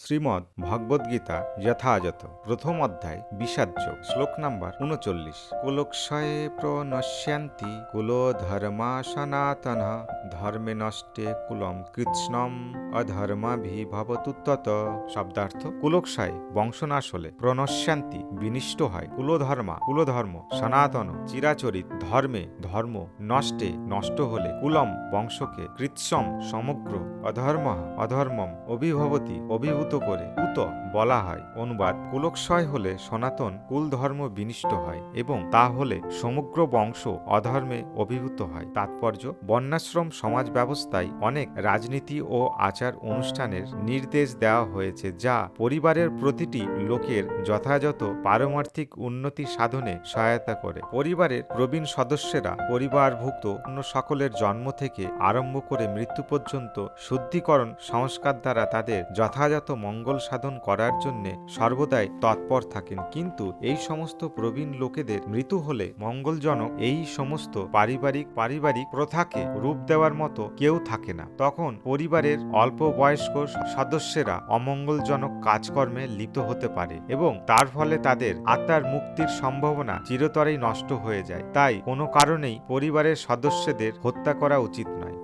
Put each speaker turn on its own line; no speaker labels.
শ্রীমদ্ ভগবদ্গীতা যথাযথ প্রথম অধ্যায় বিষাদযোগ শ্লোক নাম্বার ৩৯। কুলক্ষয়ে প্রনশ্যন্তি কুলো ধর্মা সনাতন ধর্মে নষ্টে কুলম কৃৎস্নম অধর্মাভিভবতু তত। শব্দার্থ: কুলক্ষয় বংশনাশ হলে, প্রনশ্যন্তি বিনিষ্ট হয়, কুলধর্ম সনাতন চিরাচরিত, ধর্ম নষ্টে নষ্ট হলে, কুলম বংশকে, কৃৎসম সমগ্র, অধর্মম অভিভবতি অভিভূত করে, উত বলা হয়। অনুবাদ: কুলক্ষয় হলে সনাতন কুল ধর্ম বিনিষ্ট হয় এবং তা হলে সমগ্র বংশ অধর্মে অভিভূত হয়। তাৎপর্য: বর্ণাশ্রম সমাজ ব্যবস্থায় অনেক রাজনীতি ও আচার অনুষ্ঠানের নির্দেশ দেওয়া হয়েছে, যা পরিবারের প্রতিটি লোকের যথাযথ পারমার্থিক উন্নতি সাধনে সহায়তা করে। পরিবারের প্রবীণ সদস্যরা পরিবারভুক্ত অন্য সকলের জন্ম থেকে আরম্ভ করে মৃত্যু পর্যন্ত শুদ্ধিকরণ সংস্কার দ্বারা তাদের যথাযথ মঙ্গল সাধন করার জন্য সর্বদাই তৎপর থাকেন। কিন্তু এই সমস্ত প্রবীণ লোকেদের মৃত্যু হলে মঙ্গলজনক এই সমস্ত পারিবারিক প্রথাকে রূপ দেওয়ার মতো কেউ থাকে না। তখন পরিবারের অল্প বয়স্ক সদস্যরা অমঙ্গলজনক কাজকর্মে লিপ্ত হতে পারে এবং তার ফলে তাদের আত্মার মুক্তির সম্ভাবনা চিরতরেই নষ্ট হয়ে যায়। তাই কোনো কারণেই পরিবারের সদস্যদের হত্যা করা উচিত নয়।